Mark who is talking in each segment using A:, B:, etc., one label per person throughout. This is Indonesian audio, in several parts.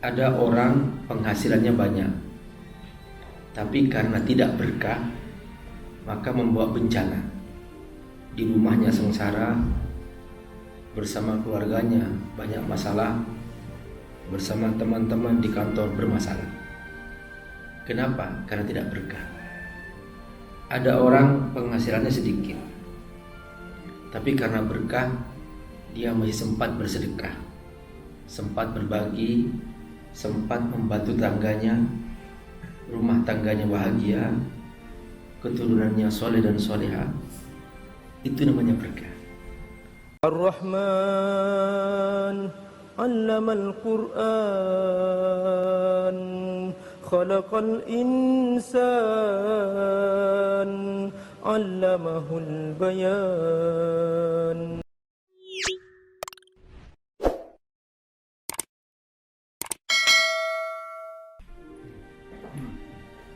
A: Ada orang penghasilannya banyak, tapi karena tidak berkah, maka membawa bencana. Di rumahnya sengsara, bersama keluarganya banyak masalah, bersama teman-teman di kantor bermasalah. Kenapa? Karena tidak berkah. Ada orang penghasilannya sedikit, tapi karena berkah, dia masih sempat bersedekah, sempat berbagi, sempat membantu tangganya, rumah tangganya bahagia, keturunannya soleh dan soleha. Itu namanya berkah.
B: Ar-Rahman 'allamal Qur'an khalaqal insan 'allamahul bayan.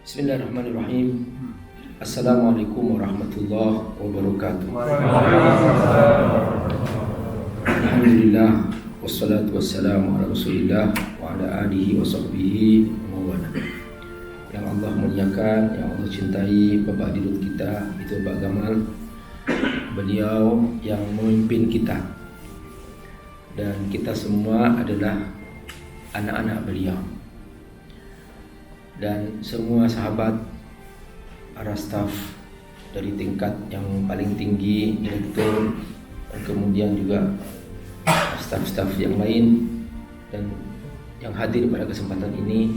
A: Bismillahirrahmanirrahim. Assalamualaikum warahmatullahi wabarakatuh. Alhamdulillah, wassalatu wassalamu ala rasulillah wa ala alihi wa sahbihi wa mawala. Yang Allah muliakan, yang Allah cintai, Bapak Dirut kita itu Pak Gamal. Beliau yang memimpin kita, dan kita semua adalah anak-anak beliau. Dan semua sahabat, para staf dari tingkat yang paling tinggi, direktur, dan kemudian juga staf-staf yang lain, dan yang hadir pada kesempatan ini,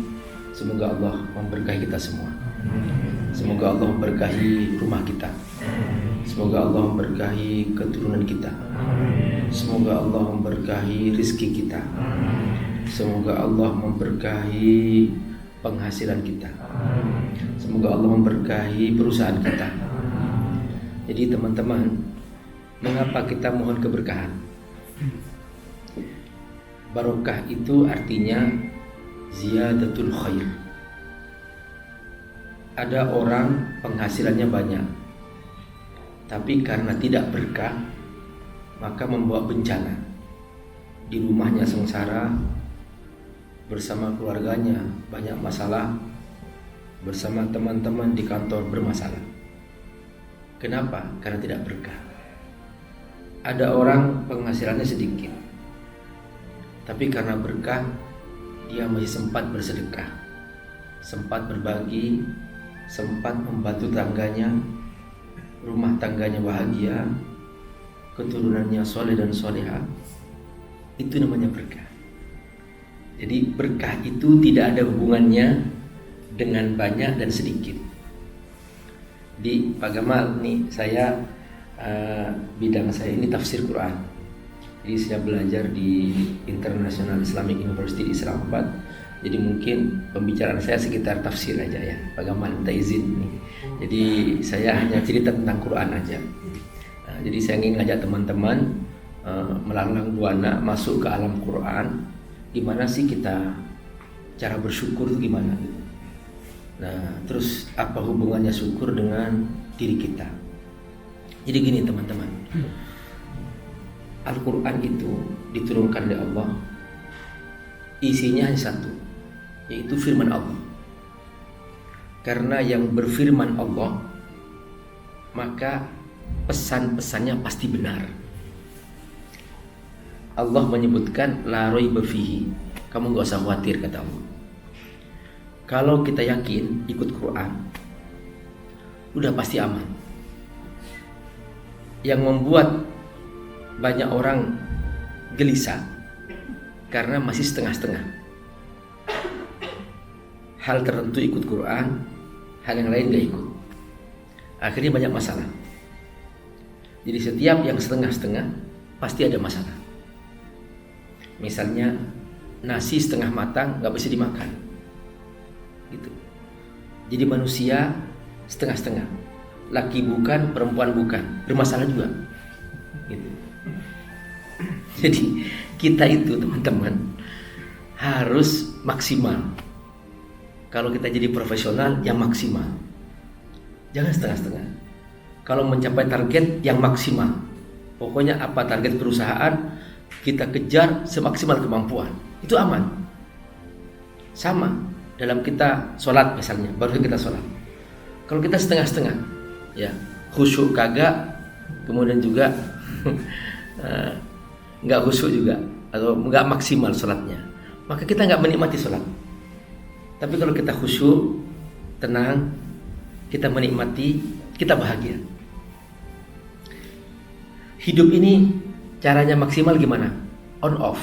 A: semoga Allah memberkahi kita semua. Semoga Allah memberkahi rumah kita. Semoga Allah memberkahi keturunan kita. Semoga Allah memberkahi rizki kita. Semoga Allah memberkahi penghasilan kita. Semoga Allah memberkahi perusahaan kita. Jadi teman-teman, mengapa kita mohon keberkahan? Barokah itu artinya ziyadatul khair. Ada orang penghasilannya banyak, tapi karena tidak berkah, maka membawa bencana. Di rumahnya sengsara, bersama keluarganya banyak masalah, bersama teman-teman di kantor bermasalah. Kenapa? Karena tidak berkah. Ada orang penghasilannya sedikit, tapi karena berkah, dia masih sempat bersedekah, sempat berbagi, sempat membantu tangganya, rumah tangganya bahagia, keturunannya soleh dan soleha. Itu namanya berkah. Jadi berkah itu tidak ada hubungannya dengan banyak dan sedikit. Di Pak Gamal nih, saya bidang saya ini tafsir Quran. Jadi saya belajar di International Islamic University di Islamabad. Jadi mungkin pembicaraan saya sekitar tafsir aja ya. Pak Gamal minta izin nih. Jadi saya hanya cerita tentang Quran aja. Jadi saya ingin ngajak teman-teman melanglang buana masuk ke alam Quran. Gimana sih kita cara bersyukur itu gimana gitu. Nah, terus apa hubungannya syukur dengan diri kita? Jadi gini teman-teman, Al-Quran itu diturunkan oleh Allah, isinya hanya satu, yaitu firman Allah. Karena yang berfirman Allah, maka pesan-pesannya pasti benar. Allah menyebutkan la raiba fihi, kamu gak usah khawatir kata Allah. Kalau kita yakin ikut Quran, udah pasti aman. Yang membuat banyak orang gelisah karena masih setengah-setengah. Hal tertentu ikut Quran, hal yang lain gak ikut. Akhirnya banyak masalah. Jadi setiap yang setengah-setengah pasti ada masalah. Misalnya nasi setengah matang gak bisa dimakan gitu. Jadi manusia setengah-setengah, laki bukan, perempuan bukan, bermasalah juga gitu. Jadi kita itu teman-teman harus maksimal. Kalau kita jadi profesional yang maksimal, jangan setengah-setengah. Kalau mencapai target yang maksimal, pokoknya apa target perusahaan kita kejar semaksimal kemampuan, itu aman. Sama dalam kita sholat misalnya, baru kita sholat. Kalau kita setengah-setengah, ya khusyuk kagak, kemudian juga nggak khusyuk juga, atau nggak maksimal sholatnya, maka kita nggak menikmati sholat. Tapi kalau kita khusyuk, tenang, kita menikmati, kita bahagia. Hidup ini caranya maksimal gimana? On off.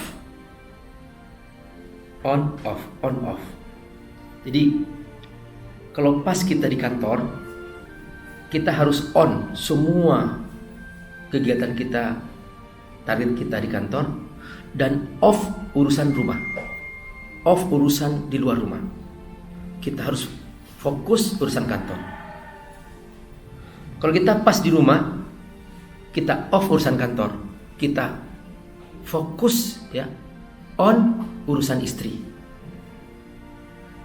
A: On off, on off. Jadi kalau pas kita di kantor, kita harus on semua kegiatan kita, target kita di kantor, dan off urusan rumah, off urusan di luar rumah. Kita harus fokus urusan kantor. Kalau kita pas di rumah, kita off urusan kantor, kita fokus ya on urusan istri.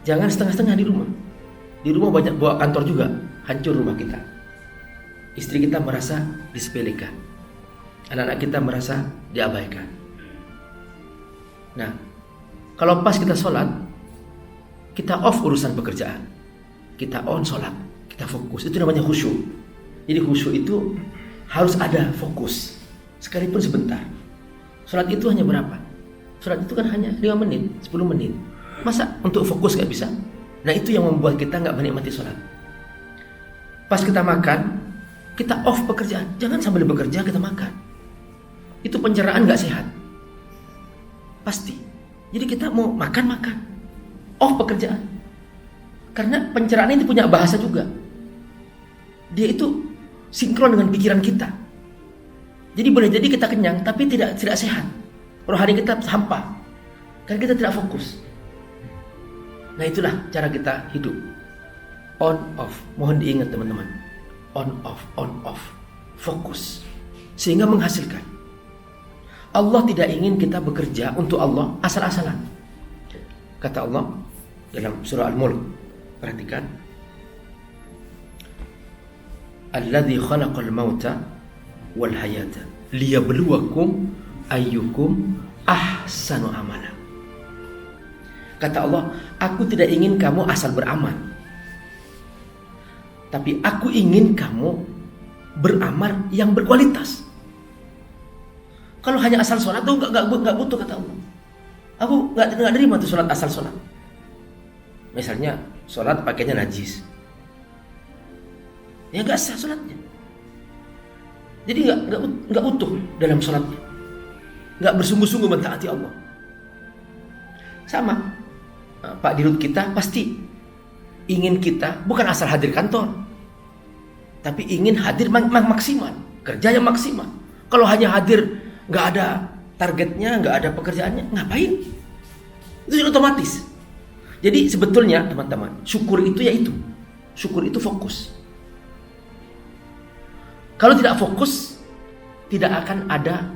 A: Jangan setengah-setengah di rumah. Di rumah banyak bawa kantor juga, hancur rumah kita. Istri kita merasa disepelekan, anak-anak kita merasa diabaikan. Nah, kalau pas kita sholat, kita off urusan pekerjaan, kita on sholat, kita fokus. Itu namanya khusyuk. Jadi khusyuk itu harus ada fokus, sekalipun sebentar. Sholat itu hanya berapa? Sholat itu kan hanya 5 menit, 10 menit. Masa untuk fokus gak bisa? Nah itu yang membuat kita gak menikmati sholat. Pas kita makan, kita off pekerjaan. Jangan sambil bekerja kita makan. Itu pencernaan gak sehat, pasti. Jadi kita mau makan, off pekerjaan. Karena pencernaan itu punya bahasa juga. Dia itu sinkron dengan pikiran kita. Jadi boleh jadi kita kenyang, tapi tidak sehat. Rohani kita hampa, karena kita tidak fokus. Nah itulah cara kita hidup. On off. Mohon diingat teman-teman. On off. Fokus. Sehingga menghasilkan. Allah tidak ingin kita bekerja untuk Allah asal-asalan. Kata Allah dalam surah Al-Mulk, perhatikan. Alladzi khalaqal mauta wal hayata liyabluwakum ayyukum ahsanu amala. Kata Allah, aku tidak ingin kamu asal beramal, tapi aku ingin kamu beramal yang berkualitas. Kalau hanya asal sholat tuh nggak butuh, kata Allah. Aku nggak terima tuh sholat asal sholat. Misalnya sholat pakainya najis, ya nggak sah sholatnya. Jadi nggak utuh dalam sholatnya, nggak bersungguh-sungguh mentaati Allah. Sama Pak Dirut kita pasti ingin kita bukan asal hadir kantor, tapi ingin hadir maksimal, kerja yang maksimal. Kalau hanya hadir nggak ada targetnya, nggak ada pekerjaannya, ngapain? Itu sudah otomatis. Jadi sebetulnya teman-teman, syukur itu ya itu. Syukur itu fokus. Kalau tidak fokus, tidak akan ada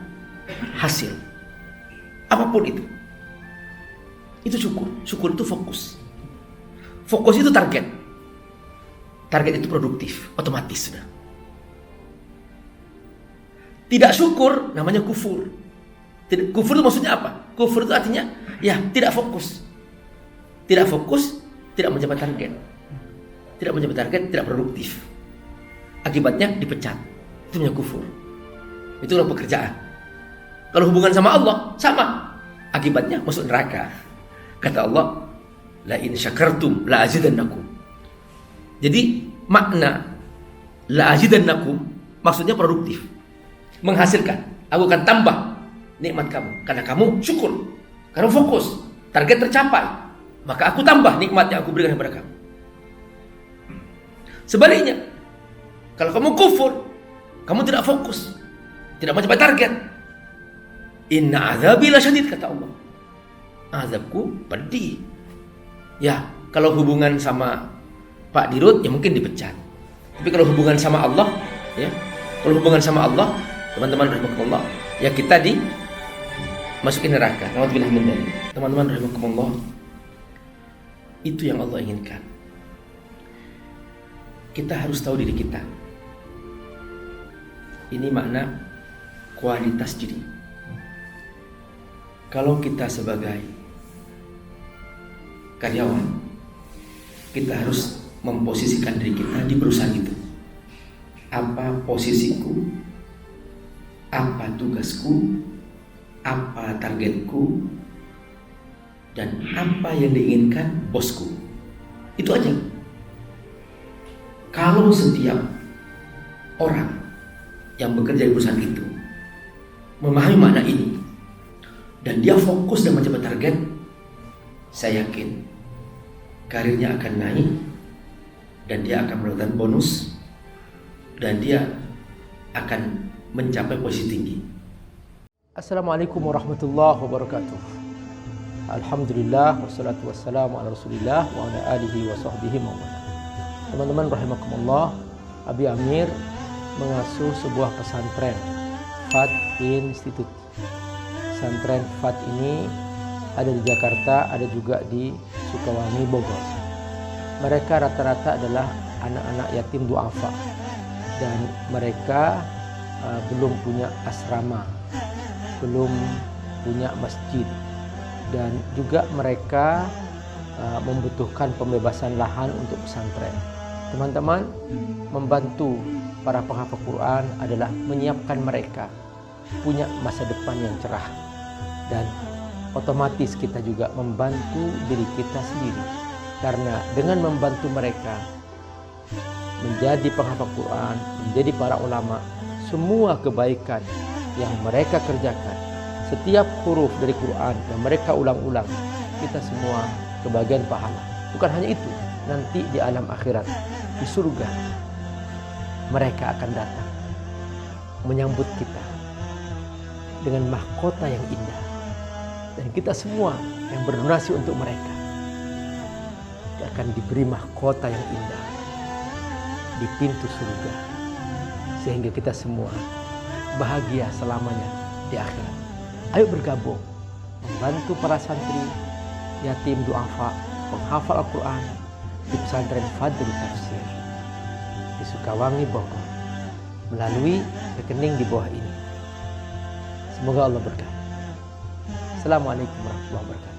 A: hasil apapun itu. Itu syukur. Syukur itu fokus. Fokus itu target. Target itu produktif, otomatis sudah. Tidak syukur namanya kufur. Kufur itu maksudnya apa? Kufur itu artinya ya tidak fokus. Tidak fokus, tidak mencapai target. Tidak mencapai target, tidak produktif. Akibatnya dipecat. Itu namanya kufur. Itu adalah pekerjaan. Kalau hubungan sama Allah, sama. Akibatnya masuk neraka. Kata Allah, la in syakartum la azidannakum. Jadi makna la azidannakum maksudnya produktif, menghasilkan. Aku akan tambah nikmat kamu karena kamu syukur, karena fokus, target tercapai. Maka aku tambah nikmat yang aku berikan kepada kamu. Sebaliknya, kalau kamu kufur, kamu tidak fokus, tidak mencapai target. Inna azabi lasyadid, kata Allah. Azabku pedih. Ya, kalau hubungan sama Pak Dirut ya mungkin dipecat. Tapi kalau hubungan sama Allah, ya, kalau hubungan sama Allah, teman-teman rahimakumullah, ya kita masukin neraka. Nauzubillah min dzalik. Teman-teman rahimakumullah, itu yang Allah inginkan. Kita harus tahu diri kita. Ini makna kualitas diri. Kalau kita sebagai karyawan, kita harus memposisikan diri kita di perusahaan itu. Apa posisiku? Apa tugasku? Apa targetku? Dan apa yang diinginkan bosku? Itu aja. Kalau setiap orang yang bekerja di perusahaan itu memahami makna ini dan dia fokus dan mencapai target, saya yakin karirnya akan naik dan dia akan mendapatkan bonus dan dia akan mencapai posisi tinggi.
C: Assalamualaikum warahmatullahi wabarakatuh. Alhamdulillah wassalatu wassalamu ala Rasulillah wa ala alihi wa sahbihi mawala. Teman-teman rahimakumullah, Abi Amir mengasuh sebuah pesantren FAT Institute. Pesantren FAT ini ada di Jakarta, ada juga di Sukawangi, Bogor. Mereka rata-rata adalah anak-anak yatim duafa dan mereka belum punya asrama, belum punya masjid, dan juga mereka membutuhkan pembebasan lahan untuk pesantren. Teman-teman, membantu para penghafal Quran adalah menyiapkan mereka punya masa depan yang cerah, dan otomatis kita juga membantu diri kita sendiri, karena dengan membantu mereka menjadi penghafal Quran, menjadi para ulama, semua kebaikan yang mereka kerjakan, setiap huruf dari Quran yang mereka ulang-ulang, kita semua kebagian pahala. Bukan hanya itu, nanti di alam akhirat, di surga, mereka akan datang menyambut kita dengan mahkota yang indah, dan kita semua yang berdonasi untuk mereka akan diberi mahkota yang indah di pintu surga, sehingga kita semua bahagia selamanya di akhirat. Ayo bergabung membantu para santri yatim duafa penghafal Al-Quran di pesantren Fadl Tafsir di Sukawangi, Bogor, melalui rekening di bawah ini. Semoga Allah berkati. Assalamualaikum warahmatullahi wabarakatuh.